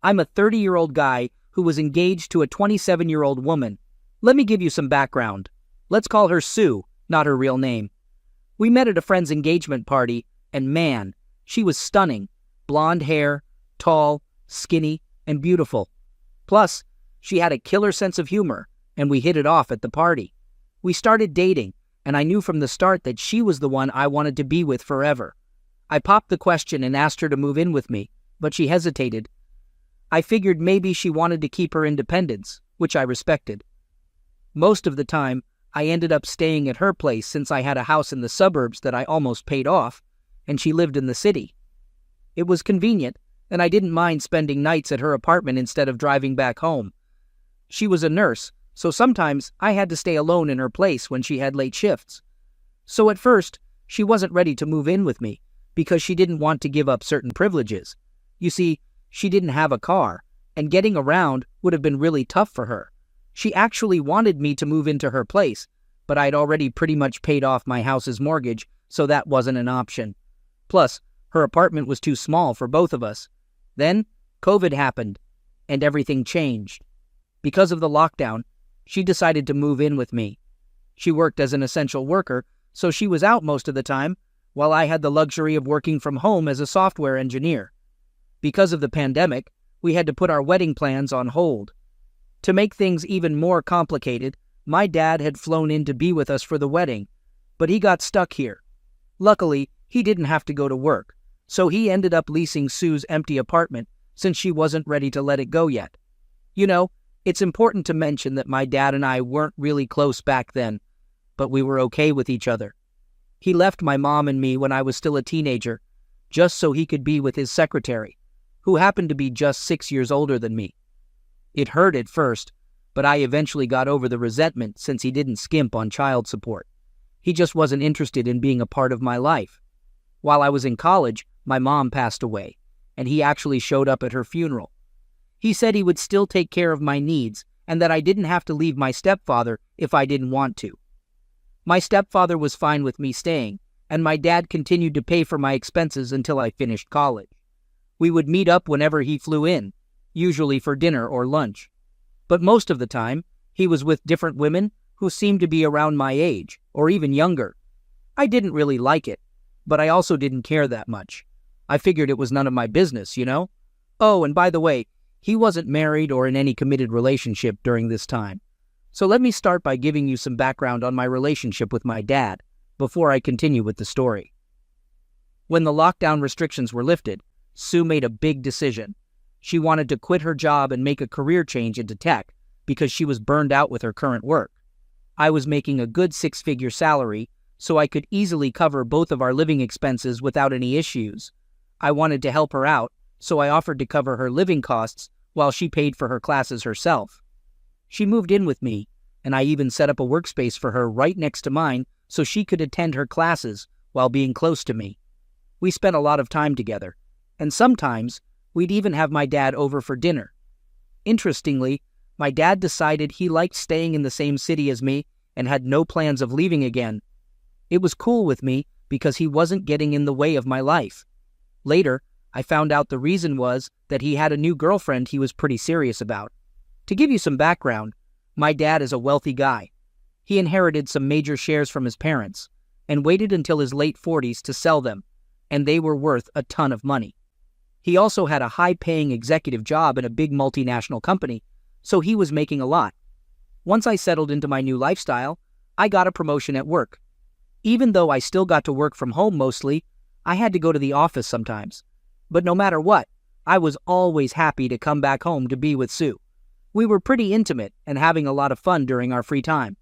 I'm a 30-year-old guy who was engaged to a 27-year-old woman. Let me give you some background. Let's call her Sue, not her real name. We met at a friend's engagement party, and man, she was stunning. Blonde hair, tall, skinny, and beautiful. Plus, she had a killer sense of humor, and we hit it off at the party. We started dating, and I knew from the start that she was the one I wanted to be with forever. I popped the question and asked her to move in with me, but she hesitated. I figured maybe she wanted to keep her independence, which I respected. Most of the time, I ended up staying at her place since I had a house in the suburbs that I almost paid off, and she lived in the city. It was convenient, and I didn't mind spending nights at her apartment instead of driving back home. She was a nurse, so sometimes I had to stay alone in her place when she had late shifts. So at first, she wasn't ready to move in with me because she didn't want to give up certain privileges. You see, she didn't have a car, and getting around would have been really tough for her. She actually wanted me to move into her place, but I'd already pretty much paid off my house's mortgage, so that wasn't an option. Plus, her apartment was too small for both of us. Then, COVID happened, and everything changed. Because of the lockdown, she decided to move in with me. She worked as an essential worker, so she was out most of the time, while I had the luxury of working from home as a software engineer. Because of the pandemic, we had to put our wedding plans on hold. To make things even more complicated, my dad had flown in to be with us for the wedding, but he got stuck here. Luckily, he didn't have to go to work, so he ended up leasing Sue's empty apartment since she wasn't ready to let it go yet. You know, it's important to mention that my dad and I weren't really close back then, but we were okay with each other. He left my mom and me when I was still a teenager, just so he could be with his secretary, who happened to be just 6 years older than me. It hurt at first, but I eventually got over the resentment since he didn't skimp on child support. He just wasn't interested in being a part of my life. While I was in college, my mom passed away, and he actually showed up at her funeral. He said he would still take care of my needs and that I didn't have to leave my stepfather if I didn't want to. My stepfather was fine with me staying, and my dad continued to pay for my expenses until I finished college. We would meet up whenever he flew in, usually for dinner or lunch. But most of the time, he was with different women who seemed to be around my age, or even younger. I didn't really like it, but I also didn't care that much. I figured it was none of my business, you know? Oh, and by the way, he wasn't married or in any committed relationship during this time. So let me start by giving you some background on my relationship with my dad before I continue with the story. When the lockdown restrictions were lifted, Sue made a big decision. She wanted to quit her job and make a career change into tech because she was burned out with her current work. I was making a good 6-figure salary, so I could easily cover both of our living expenses without any issues. I wanted to help her out, so I offered to cover her living costs while she paid for her classes herself. She moved in with me, and I even set up a workspace for her right next to mine so she could attend her classes while being close to me. We spent a lot of time together, and sometimes we'd even have my dad over for dinner. Interestingly, my dad decided he liked staying in the same city as me and had no plans of leaving again. It was cool with me because he wasn't getting in the way of my life. Later, I found out the reason was that he had a new girlfriend he was pretty serious about. To give you some background, my dad is a wealthy guy. He inherited some major shares from his parents and waited until his late 40s to sell them, and they were worth a ton of money. He also had a high-paying executive job in a big multinational company, so he was making a lot. Once I settled into my new lifestyle, I got a promotion at work. Even though I still got to work from home mostly, I had to go to the office sometimes. But no matter what, I was always happy to come back home to be with Sue. We were pretty intimate and having a lot of fun during our free time.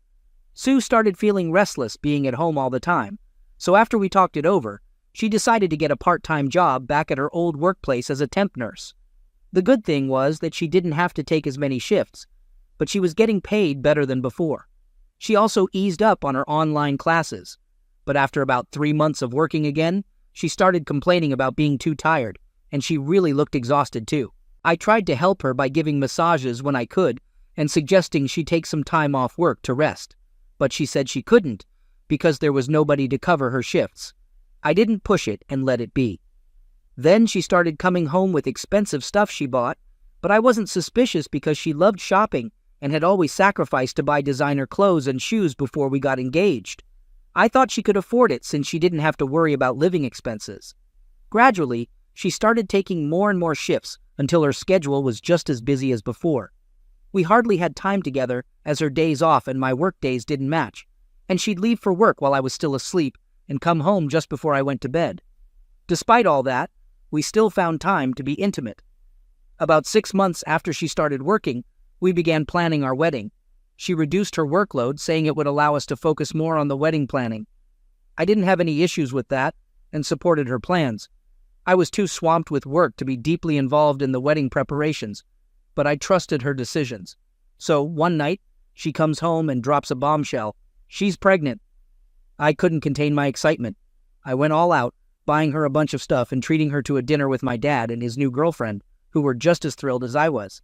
Sue started feeling restless being at home all the time, so after we talked it over, she decided to get a part-time job back at her old workplace as a temp nurse. The good thing was that she didn't have to take as many shifts, but she was getting paid better than before. She also eased up on her online classes, but after about 3 months of working again, she started complaining about being too tired, and she really looked exhausted too. I tried to help her by giving massages when I could and suggesting she take some time off work to rest, but she said she couldn't because there was nobody to cover her shifts. I didn't push it and let it be. Then she started coming home with expensive stuff she bought, But I wasn't suspicious because she loved shopping and had always sacrificed to buy designer clothes and shoes before we got engaged. I thought she could afford it since she didn't have to worry about living expenses. Gradually, she started taking more and more shifts until her schedule was just as busy as before. We hardly had time together as her days off and my work days didn't match, and she'd leave for work while I was still asleep and come home just before I went to bed. Despite all that, we still found time to be intimate. About 6 months after she started working, we began planning our wedding. She reduced her workload, saying it would allow us to focus more on the wedding planning. I didn't have any issues with that and supported her plans. I was too swamped with work to be deeply involved in the wedding preparations, but I trusted her decisions. So one night, she comes home and drops a bombshell. She's pregnant. I couldn't contain my excitement. I went all out, buying her a bunch of stuff and treating her to a dinner with my dad and his new girlfriend, who were just as thrilled as I was.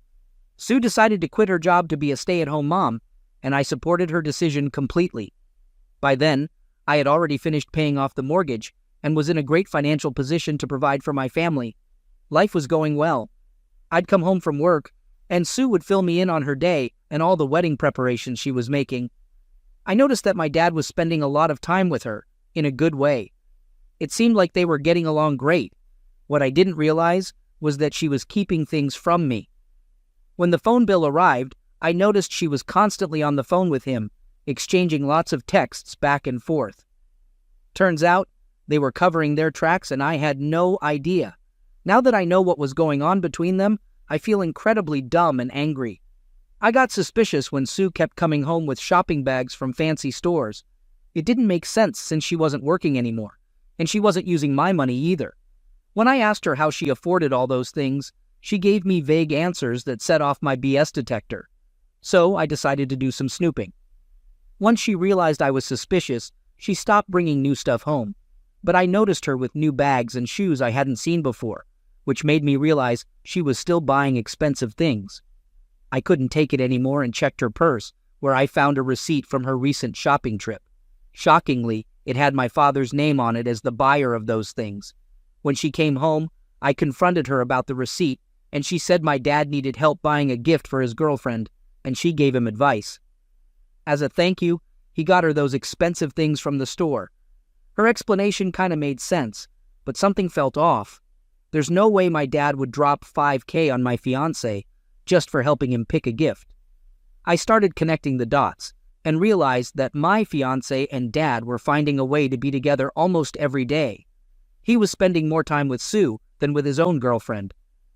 Sue decided to quit her job to be a stay-at-home mom, and I supported her decision completely. By then, I had already finished paying off the mortgage and was in a great financial position to provide for my family. Life was going well. I'd come home from work, and Sue would fill me in on her day and all the wedding preparations she was making. I noticed that my dad was spending a lot of time with her, in a good way. It seemed like they were getting along great. What I didn't realize was that she was keeping things from me. When the phone bill arrived, I noticed she was constantly on the phone with him, exchanging lots of texts back and forth. Turns out, they were covering their tracks and I had no idea. Now that I know what was going on between them, I feel incredibly dumb and angry. I got suspicious when Sue kept coming home with shopping bags from fancy stores. It didn't make sense since she wasn't working anymore, and she wasn't using my money either. When I asked her how she afforded all those things, she gave me vague answers that set off my BS detector. So I decided to do some snooping. Once she realized I was suspicious, she stopped bringing new stuff home. But I noticed her with new bags and shoes I hadn't seen before, which made me realize she was still buying expensive things. I couldn't take it anymore and checked her purse, where I found a receipt from her recent shopping trip. Shockingly, it had my father's name on it as the buyer of those things. When she came home, I confronted her about the receipt, and she said my dad needed help buying a gift for his girlfriend, and she gave him advice. As a thank you, he got her those expensive things from the store. Her explanation kind of made sense, but something felt off. There's no way my dad would drop $5,000 on my fiancée just for helping him pick a gift. I started connecting the dots and realized that my fiancé and dad were finding a way to be together almost every day. He was spending more time with Sue than with his own girlfriend.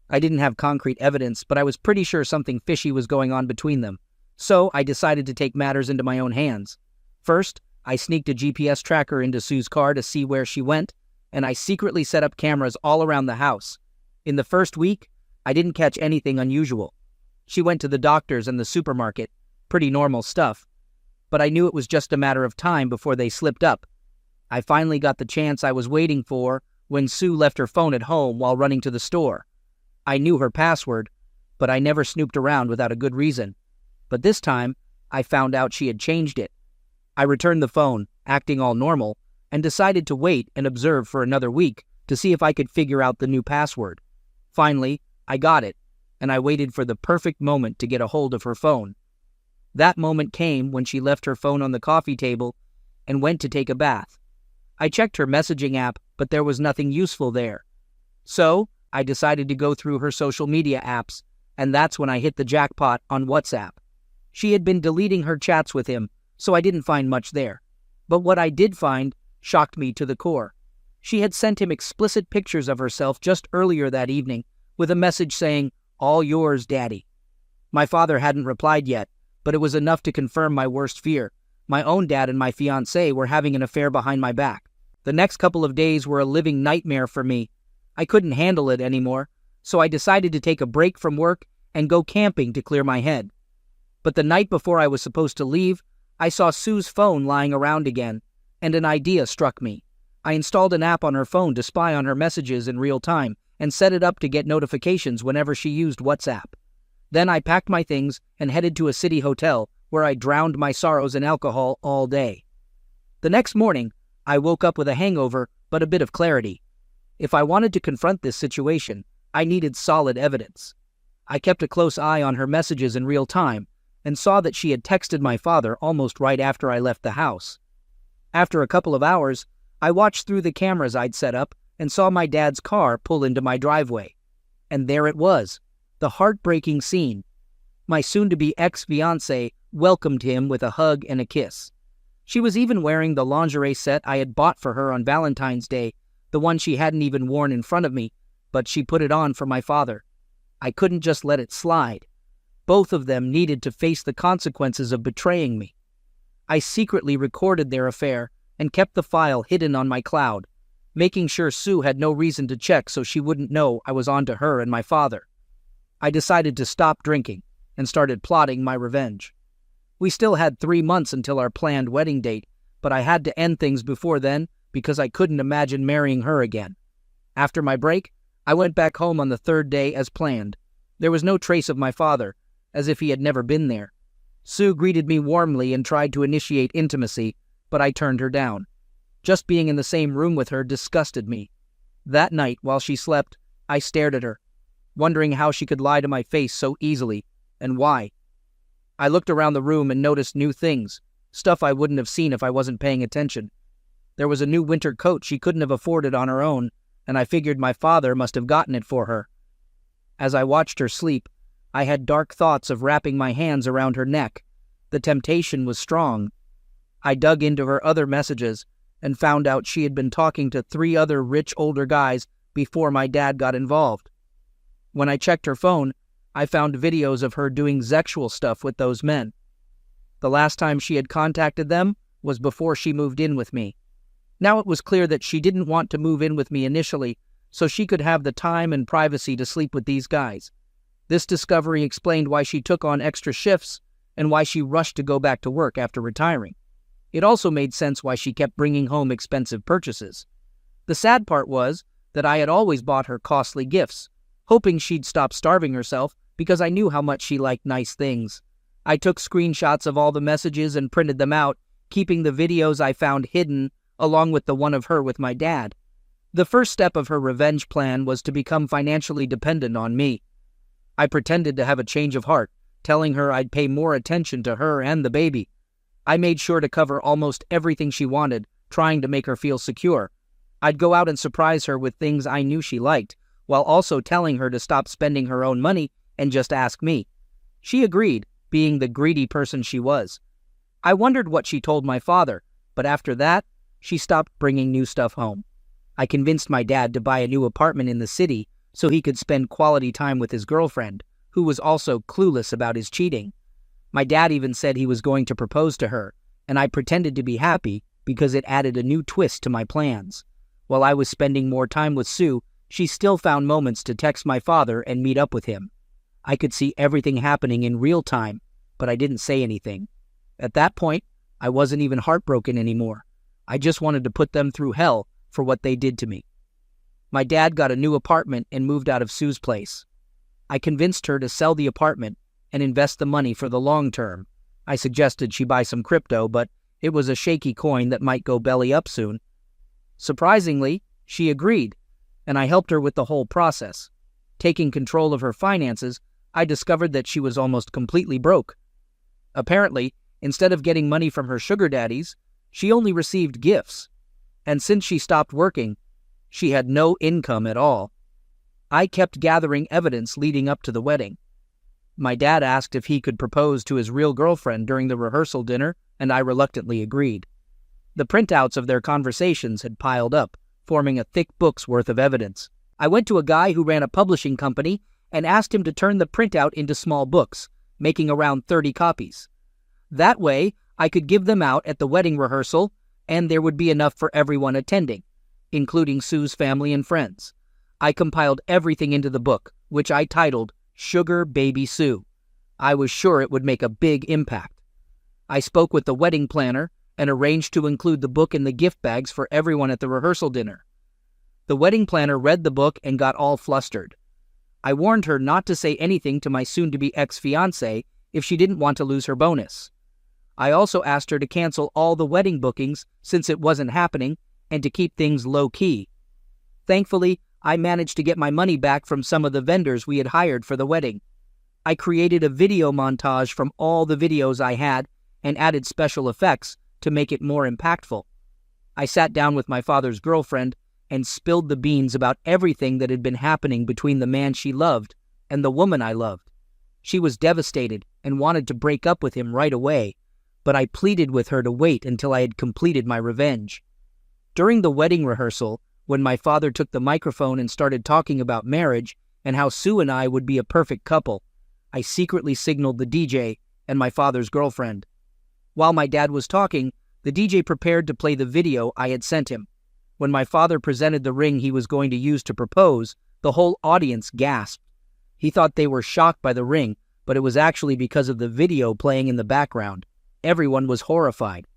I didn't have concrete evidence, but I was pretty sure something fishy was going on between them. So I decided to take matters into my own hands. First, I sneaked a GPS tracker into Sue's car to see where she went, and I secretly set up cameras all around the house. In the first week, I didn't catch anything unusual. She went to the doctor's and the supermarket, pretty normal stuff. But I knew it was just a matter of time before they slipped up. I finally got the chance I was waiting for when Sue left her phone at home while running to the store. I knew her password, but I never snooped around without a good reason. But this time, I found out she had changed it. I returned the phone, acting all normal, and decided to wait and observe for another week to see if I could figure out the new password. Finally, I got it, and I waited for the perfect moment to get a hold of her phone. That moment came when she left her phone on the coffee table and went to take a bath. I checked her messaging app, but there was nothing useful there. So, I decided to go through her social media apps, and that's when I hit the jackpot on WhatsApp. She had been deleting her chats with him, so I didn't find much there. But what I did find shocked me to the core. She had sent him explicit pictures of herself just earlier that evening, with a message saying, "All yours, Daddy." My father hadn't replied yet, but it was enough to confirm my worst fear. My own dad and my fiancée were having an affair behind my back. The next couple of days were a living nightmare for me. I couldn't handle it anymore, so I decided to take a break from work and go camping to clear my head. But the night before I was supposed to leave, I saw Sue's phone lying around again, and an idea struck me. I installed an app on her phone to spy on her messages in real time and set it up to get notifications whenever she used WhatsApp. Then I packed my things and headed to a city hotel where I drowned my sorrows in alcohol all day. The next morning, I woke up with a hangover but a bit of clarity. If I wanted to confront this situation, I needed solid evidence. I kept a close eye on her messages in real time and saw that she had texted my father almost right after I left the house. After a couple of hours, I watched through the cameras I'd set up and saw my dad's car pull into my driveway. And there it was, the heartbreaking scene. My soon-to-be ex-fiancée welcomed him with a hug and a kiss. She was even wearing the lingerie set I had bought for her on Valentine's Day, the one she hadn't even worn in front of me, but she put it on for my father. I couldn't just let it slide. Both of them needed to face the consequences of betraying me. I secretly recorded their affair and kept the file hidden on my cloud, making sure Sue had no reason to check so she wouldn't know I was on to her and my father. I decided to stop drinking and started plotting my revenge. We still had 3 months until our planned wedding date, but I had to end things before then because I couldn't imagine marrying her again. After my break, I went back home on the 3rd day as planned. There was no trace of my father, as if he had never been there. Sue greeted me warmly and tried to initiate intimacy, but I turned her down. Just being in the same room with her disgusted me. That night, while she slept, I stared at her, wondering how she could lie to my face so easily, and why. I looked around the room and noticed new things, stuff I wouldn't have seen if I wasn't paying attention. There was a new winter coat she couldn't have afforded on her own, and I figured my father must have gotten it for her. As I watched her sleep, I had dark thoughts of wrapping my hands around her neck. The temptation was strong. I dug into her other messages and found out she had been talking to 3 other rich older guys before my dad got involved. When I checked her phone, I found videos of her doing sexual stuff with those men. The last time she had contacted them was before she moved in with me. Now it was clear that she didn't want to move in with me initially, so she could have the time and privacy to sleep with these guys. This discovery explained why she took on extra shifts and why she rushed to go back to work after retiring. It also made sense why she kept bringing home expensive purchases. The sad part was that I had always bought her costly gifts, hoping she'd stop starving herself because I knew how much she liked nice things. I took screenshots of all the messages and printed them out, keeping the videos I found hidden along with the one of her with my dad. The first step of her revenge plan was to become financially dependent on me. I pretended to have a change of heart, telling her I'd pay more attention to her and the baby. I made sure to cover almost everything she wanted, trying to make her feel secure. I'd go out and surprise her with things I knew she liked, while also telling her to stop spending her own money and just ask me. She agreed, being the greedy person she was. I wondered what she told my father, but after that, she stopped bringing new stuff home. I convinced my dad to buy a new apartment in the city so he could spend quality time with his girlfriend, who was also clueless about his cheating. My dad even said he was going to propose to her, and I pretended to be happy because it added a new twist to my plans. While I was spending more time with Sue, she still found moments to text my father and meet up with him. I could see everything happening in real time, but I didn't say anything. At that point, I wasn't even heartbroken anymore. I just wanted to put them through hell for what they did to me. My dad got a new apartment and moved out of Sue's place. I convinced her to sell the apartment and invest the money for the long term. I suggested she buy some crypto, but it was a shaky coin that might go belly up soon. Surprisingly, she agreed, and I helped her with the whole process. Taking control of her finances, I discovered that she was almost completely broke. Apparently, instead of getting money from her sugar daddies, she only received gifts. And since she stopped working, she had no income at all. I kept gathering evidence leading up to the wedding. My dad asked if he could propose to his real girlfriend during the rehearsal dinner, and I reluctantly agreed. The printouts of their conversations had piled up, forming a thick book's worth of evidence. I went to a guy who ran a publishing company and asked him to turn the printout into small books, making around 30 copies. That way, I could give them out at the wedding rehearsal, and there would be enough for everyone attending, including Sue's family and friends. I compiled everything into the book, which I titled Sugar Baby Sue. I was sure it would make a big impact. I spoke with the wedding planner and arranged to include the book in the gift bags for everyone at the rehearsal dinner. The wedding planner read the book and got all flustered. I warned her not to say anything to my soon-to-be ex-fiancée if she didn't want to lose her bonus. I also asked her to cancel all the wedding bookings since it wasn't happening and to keep things low-key. Thankfully, I managed to get my money back from some of the vendors we had hired for the wedding. I created a video montage from all the videos I had and added special effects to make it more impactful. I sat down with my father's girlfriend and spilled the beans about everything that had been happening between the man she loved and the woman I loved. She was devastated and wanted to break up with him right away, but I pleaded with her to wait until I had completed my revenge. During the wedding rehearsal, when my father took the microphone and started talking about marriage and how Sue and I would be a perfect couple, I secretly signaled the DJ and my father's girlfriend. While my dad was talking, the DJ prepared to play the video I had sent him. When my father presented the ring he was going to use to propose, the whole audience gasped. He thought they were shocked by the ring, but it was actually because of the video playing in the background. Everyone was horrified.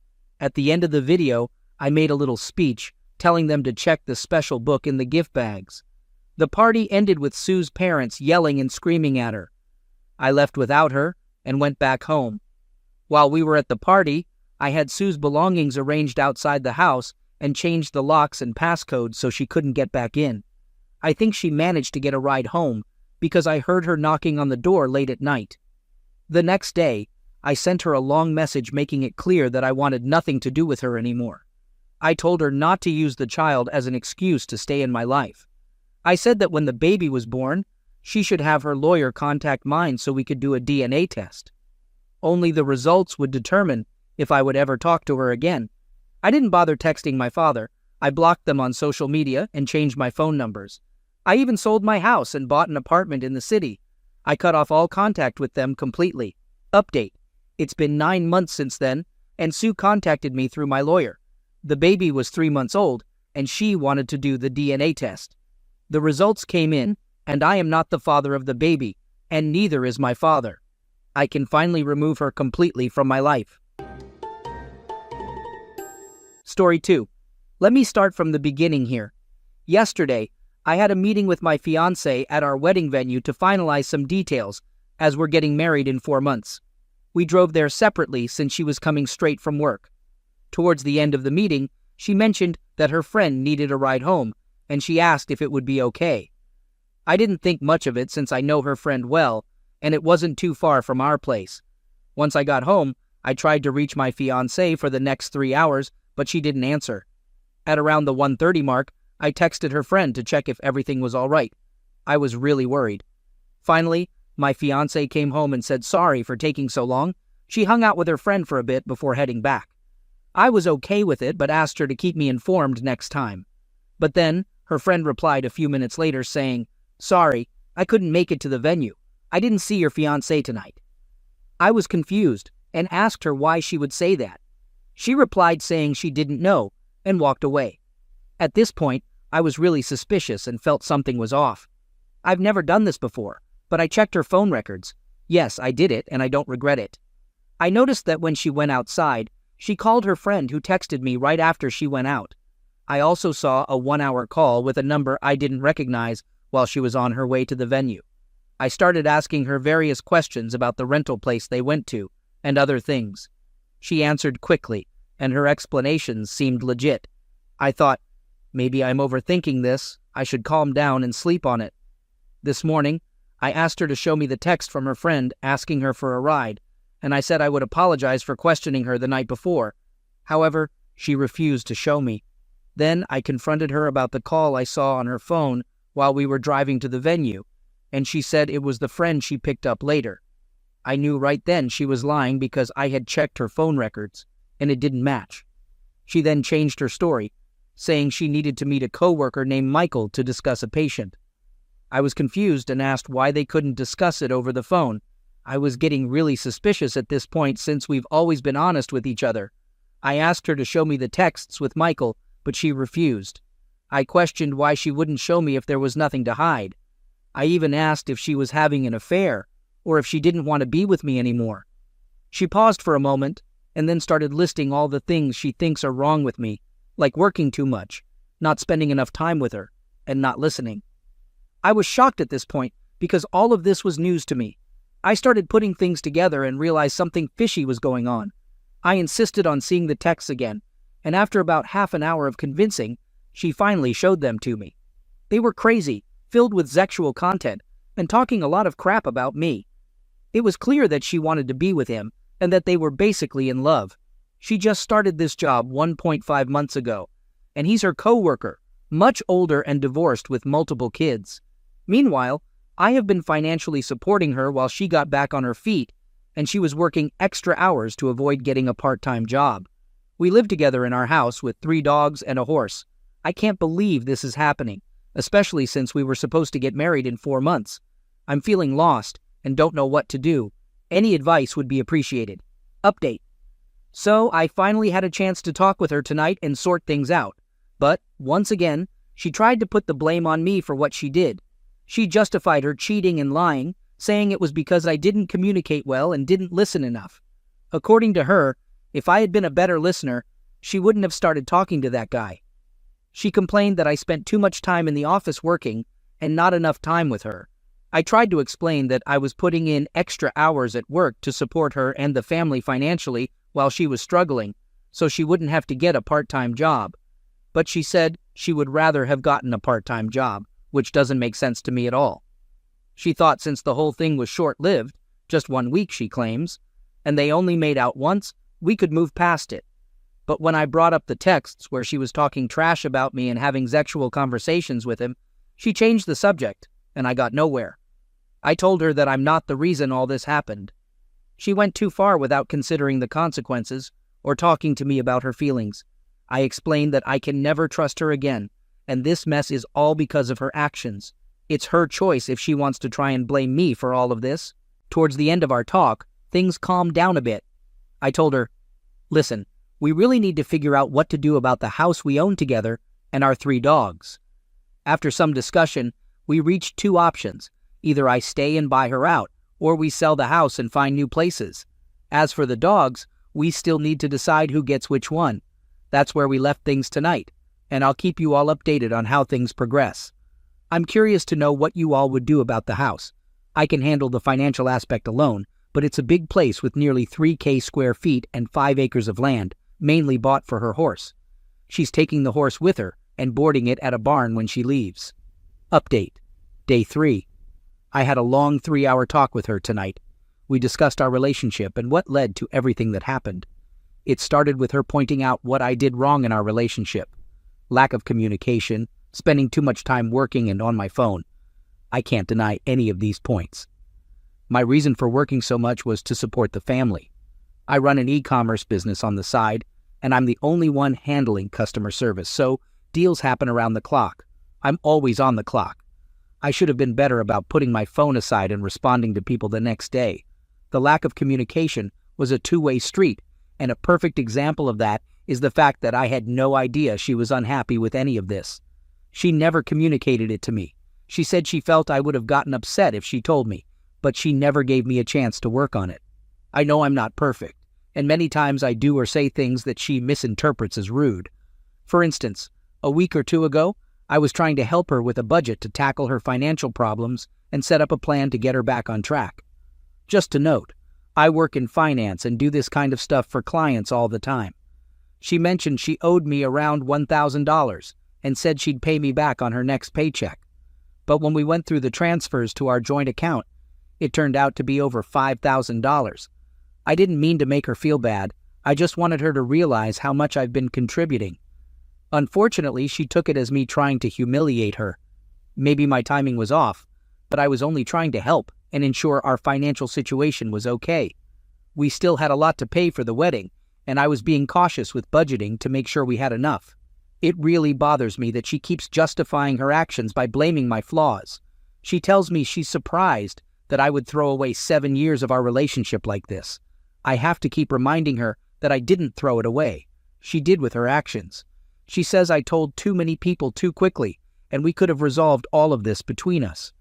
At the end of the video, I made a little speech telling them to check the special book in the gift bags. The party ended with Sue's parents yelling and screaming at her. I left without her and went back home. While we were at the party, I had Sue's belongings arranged outside the house and changed the locks and passcodes so she couldn't get back in. I think she managed to get a ride home because I heard her knocking on the door late at night. The next day, I sent her a long message making it clear that I wanted nothing to do with her anymore. I told her not to use the child as an excuse to stay in my life. I said that when the baby was born, she should have her lawyer contact mine so we could do a DNA test. Only the results would determine if I would ever talk to her again. I didn't bother texting my father. I blocked them on social media and changed my phone numbers. I even sold my house and bought an apartment in the city. I cut off all contact with them completely. Update. It's been 9 months since then, and Sue contacted me through my lawyer. The baby was 3 months old, and she wanted to do the DNA test. The results came in, and I am not the father of the baby, and neither is my father. I can finally remove her completely from my life. Story 2. Let me start from the beginning here. Yesterday, I had a meeting with my fiancée at our wedding venue to finalize some details, as we're getting married in 4 months. We drove there separately since she was coming straight from work. Towards the end of the meeting, she mentioned that her friend needed a ride home, and she asked if it would be okay. I didn't think much of it since I know her friend well, and it wasn't too far from our place. Once I got home, I tried to reach my fiancée for the next 3 hours, but she didn't answer. At around the 1:30 mark, I texted her friend to check if everything was all right. I was really worried. Finally, my fiancée came home and said sorry for taking so long. She hung out with her friend for a bit before heading back. I was okay with it, but asked her to keep me informed next time. But then, her friend replied a few minutes later saying, "Sorry, I couldn't make it to the venue. I didn't see your fiancé tonight." I was confused and asked her why she would say that. She replied saying she didn't know and walked away. At this point, I was really suspicious and felt something was off. I've never done this before, but I checked her phone records. Yes, I did it, and I don't regret it. I noticed that when she went outside, she called her friend who texted me right after she went out. I also saw a 1-hour call with a number I didn't recognize while she was on her way to the venue. I started asking her various questions about the rental place they went to and other things. She answered quickly, and her explanations seemed legit. I thought, maybe I'm overthinking this. I should calm down and sleep on it. This morning, I asked her to show me the text from her friend asking her for a ride, and I said I would apologize for questioning her the night before. However, she refused to show me. Then I confronted her about the call I saw on her phone while we were driving to the venue, and she said it was the friend she picked up later. I knew right then she was lying because I had checked her phone records, and it didn't match. She then changed her story, saying she needed to meet a coworker named Michael to discuss a patient. I was confused and asked why they couldn't discuss it over the phone. I was getting really suspicious at this point since we've always been honest with each other. I asked her to show me the texts with Michael, but she refused. I questioned why she wouldn't show me if there was nothing to hide. I even asked if she was having an affair, or if she didn't want to be with me anymore. She paused for a moment, and then started listing all the things she thinks are wrong with me, like working too much, not spending enough time with her, and not listening. I was shocked at this point, because all of this was news to me. I started putting things together and realized something fishy was going on. I insisted on seeing the texts again, and after about half an hour of convincing, she finally showed them to me. They were crazy, filled with sexual content, and talking a lot of crap about me. It was clear that she wanted to be with him and that they were basically in love. She just started this job 1.5 months ago, and he's her co-worker, much older and divorced with multiple kids. Meanwhile, I have been financially supporting her while she got back on her feet, and she was working extra hours to avoid getting a part-time job. We live together in our house with 3 dogs and a horse. I can't believe this is happening, especially since we were supposed to get married in 4 months. I'm feeling lost and don't know what to do. Any advice would be appreciated. Update. So I finally had a chance to talk with her tonight and sort things out. But, once again, she tried to put the blame on me for what she did. She justified her cheating and lying, saying it was because I didn't communicate well and didn't listen enough. According to her, if I had been a better listener, she wouldn't have started talking to that guy. She complained that I spent too much time in the office working and not enough time with her. I tried to explain that I was putting in extra hours at work to support her and the family financially while she was struggling, so she wouldn't have to get a part-time job. But she said she would rather have gotten a part-time job, which doesn't make sense to me at all. She thought since the whole thing was short-lived, just 1 week she claims, and they only made out once, we could move past it. But when I brought up the texts where she was talking trash about me and having sexual conversations with him, she changed the subject, and I got nowhere. I told her that I'm not the reason all this happened. She went too far without considering the consequences or talking to me about her feelings. I explained that I can never trust her again, and this mess is all because of her actions. It's her choice if she wants to try and blame me for all of this. Towards the end of our talk, things calmed down a bit. I told her, listen, we really need to figure out what to do about the house we own together and our 3 dogs. After some discussion, we reached 2 options. Either I stay and buy her out, or we sell the house and find new places. As for the dogs, we still need to decide who gets which one. That's where we left things tonight, and I'll keep you all updated on how things progress. I'm curious to know what you all would do about the house. I can handle the financial aspect alone, but it's a big place with nearly 3,000 square feet and 5 acres of land, mainly bought for her horse. She's taking the horse with her and boarding it at a barn when she leaves. Update. Day 3. I had a long 3-hour talk with her tonight. We discussed our relationship and what led to everything that happened. It started with her pointing out what I did wrong in our relationship. Lack of communication, spending too much time working and on my phone. I can't deny any of these points. My reason for working so much was to support the family. I run an e-commerce business on the side, and I'm the only one handling customer service, so deals happen around the clock. I'm always on the clock. I should have been better about putting my phone aside and responding to people the next day. The lack of communication was a 2-way street, and a perfect example of that is the fact that I had no idea she was unhappy with any of this. She never communicated it to me. She said she felt I would have gotten upset if she told me, but she never gave me a chance to work on it. I know I'm not perfect, and many times I do or say things that she misinterprets as rude. For instance, a week or 2 ago, I was trying to help her with a budget to tackle her financial problems and set up a plan to get her back on track. Just to note, I work in finance and do this kind of stuff for clients all the time. She mentioned she owed me around $1,000 and said she'd pay me back on her next paycheck. But when we went through the transfers to our joint account, it turned out to be over $5,000. I didn't mean to make her feel bad. I just wanted her to realize how much I've been contributing. Unfortunately, she took it as me trying to humiliate her. Maybe my timing was off, but I was only trying to help and ensure our financial situation was okay. We still had a lot to pay for the wedding, and I was being cautious with budgeting to make sure we had enough. It really bothers me that she keeps justifying her actions by blaming my flaws. She tells me she's surprised that I would throw away 7 years of our relationship like this. I have to keep reminding her that I didn't throw it away. She did with her actions. She says I told too many people too quickly, and we could have resolved all of this between us.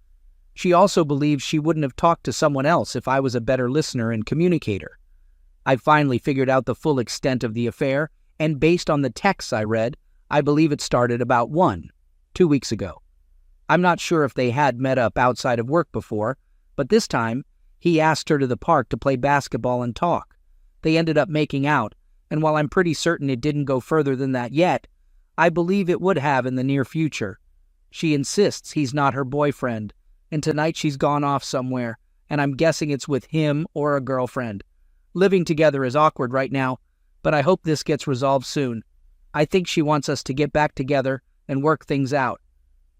She also believes she wouldn't have talked to someone else if I was a better listener and communicator. I finally figured out the full extent of the affair, and based on the texts I read, I believe it started about 2 weeks ago. I'm not sure if they had met up outside of work before, but this time, he asked her to the park to play basketball and talk. They ended up making out, and while I'm pretty certain it didn't go further than that yet, I believe it would have in the near future. She insists he's not her boyfriend, and tonight she's gone off somewhere, and I'm guessing it's with him or a girlfriend. Living together is awkward right now, but I hope this gets resolved soon. I think she wants us to get back together and work things out.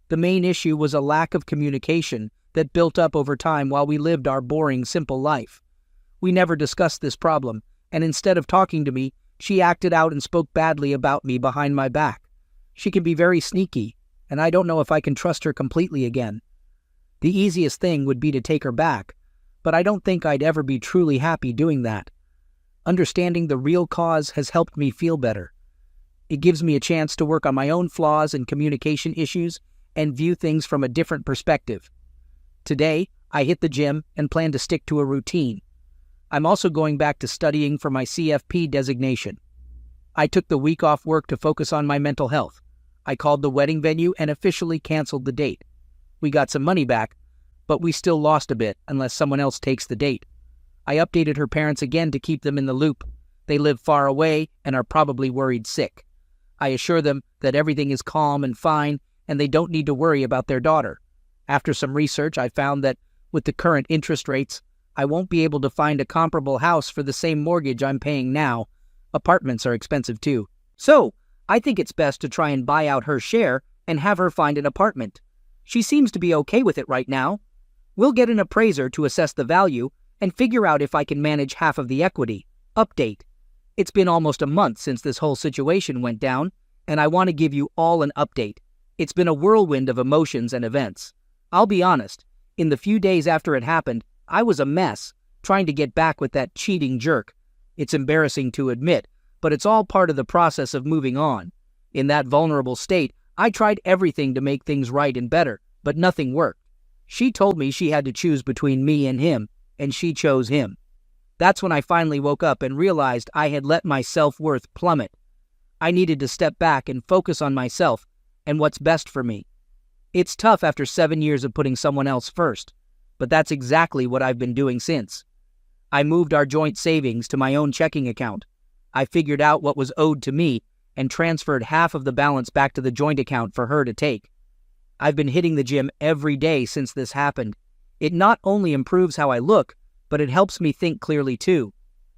The main issue was a lack of communication that built up over time while we lived our boring, simple life. We never discussed this problem, and instead of talking to me, she acted out and spoke badly about me behind my back. She can be very sneaky, and I don't know if I can trust her completely again. The easiest thing would be to take her back, but I don't think I'd ever be truly happy doing that. Understanding the real cause has helped me feel better. It gives me a chance to work on my own flaws and communication issues and view things from a different perspective. Today, I hit the gym and plan to stick to a routine. I'm also going back to studying for my CFP designation. I took the week off work to focus on my mental health. I called the wedding venue and officially canceled the date. We got some money back, but we still lost a bit unless someone else takes the date. I updated her parents again to keep them in the loop. They live far away and are probably worried sick. I assure them that everything is calm and fine and they don't need to worry about their daughter. After some research, I found that with the current interest rates, I won't be able to find a comparable house for the same mortgage I'm paying now. Apartments are expensive too. So, I think it's best to try and buy out her share and have her find an apartment. She seems to be okay with it right now. We'll get an appraiser to assess the value and figure out if I can manage half of the equity. Update. It's been almost a month since this whole situation went down, and I want to give you all an update. It's been a whirlwind of emotions and events. I'll be honest, in the few days after it happened, I was a mess, trying to get back with that cheating jerk. It's embarrassing to admit, but it's all part of the process of moving on. In that vulnerable state, I tried everything to make things right and better, but nothing worked. She told me she had to choose between me and him, and she chose him. That's when I finally woke up and realized I had let my self-worth plummet. I needed to step back and focus on myself and what's best for me. It's tough after 7 years of putting someone else first, but that's exactly what I've been doing since. I moved our joint savings to my own checking account. I figured out what was owed to me and transferred half of the balance back to the joint account for her to take. I've been hitting the gym every day since this happened. It not only improves how I look, but it helps me think clearly too.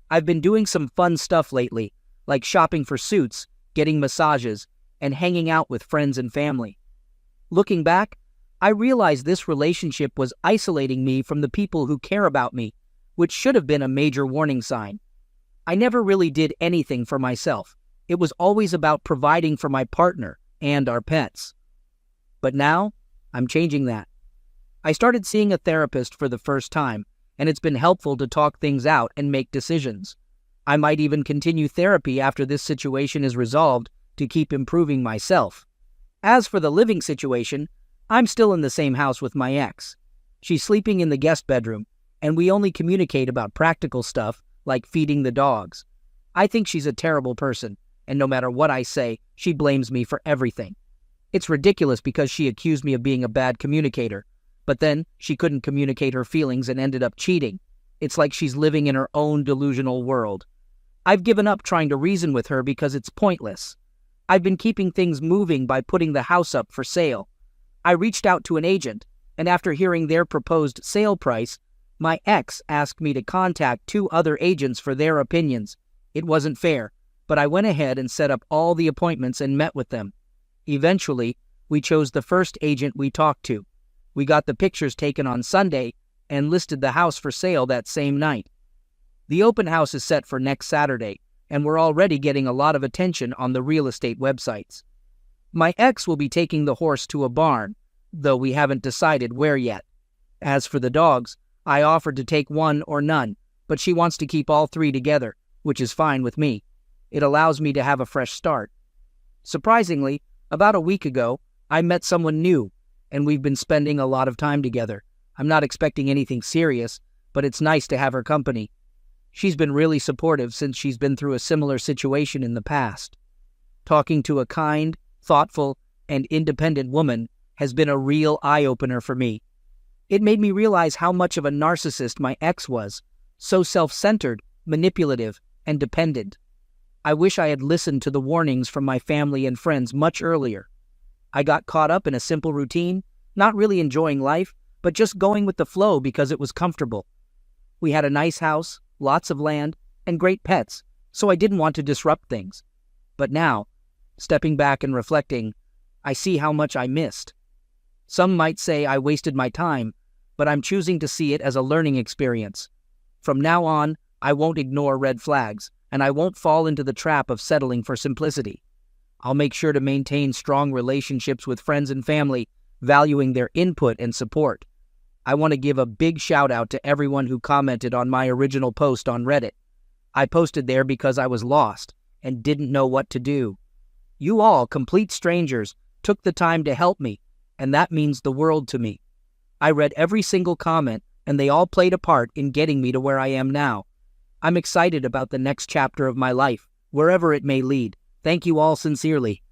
I've been doing some fun stuff lately, like shopping for suits, getting massages, and hanging out with friends and family. Looking back, I realized this relationship was isolating me from the people who care about me, which should have been a major warning sign. I never really did anything for myself. It was always about providing for my partner and our pets. But now, I'm changing that. I started seeing a therapist for the first time, and it's been helpful to talk things out and make decisions. I might even continue therapy after this situation is resolved to keep improving myself. As for the living situation, I'm still in the same house with my ex. She's sleeping in the guest bedroom, and we only communicate about practical stuff like feeding the dogs. I think she's a terrible person, and no matter what I say, she blames me for everything. It's ridiculous because she accused me of being a bad communicator, but then she couldn't communicate her feelings and ended up cheating. It's like she's living in her own delusional world. I've given up trying to reason with her because it's pointless. I've been keeping things moving by putting the house up for sale. I reached out to an agent, and after hearing their proposed sale price, my ex asked me to contact 2 other agents for their opinions. It wasn't fair, but I went ahead and set up all the appointments and met with them. Eventually, we chose the first agent we talked to. We got the pictures taken on Sunday and listed the house for sale that same night. The open house is set for next Saturday, and we're already getting a lot of attention on the real estate websites. My ex will be taking the horse to a barn, though we haven't decided where yet. As for the dogs, I offered to take 1 or none, but she wants to keep all 3 together, which is fine with me. It allows me to have a fresh start. Surprisingly, about a week ago, I met someone new, and we've been spending a lot of time together. I'm not expecting anything serious, but it's nice to have her company. She's been really supportive since she's been through a similar situation in the past. Talking to a kind, thoughtful, and independent woman has been a real eye-opener for me. It made me realize how much of a narcissist my ex was, so self-centered, manipulative, and dependent. I wish I had listened to the warnings from my family and friends much earlier. I got caught up in a simple routine, not really enjoying life, but just going with the flow because it was comfortable. We had a nice house, lots of land, and great pets, so I didn't want to disrupt things. But now, stepping back and reflecting, I see how much I missed. Some might say I wasted my time, but I'm choosing to see it as a learning experience. From now on, I won't ignore red flags, and I won't fall into the trap of settling for simplicity. I'll make sure to maintain strong relationships with friends and family, valuing their input and support. I want to give a big shout out to everyone who commented on my original post on Reddit. I posted there because I was lost and didn't know what to do. You all, complete strangers, took the time to help me, and that means the world to me. I read every single comment, and they all played a part in getting me to where I am now. I'm excited about the next chapter of my life, wherever it may lead. Thank you all sincerely.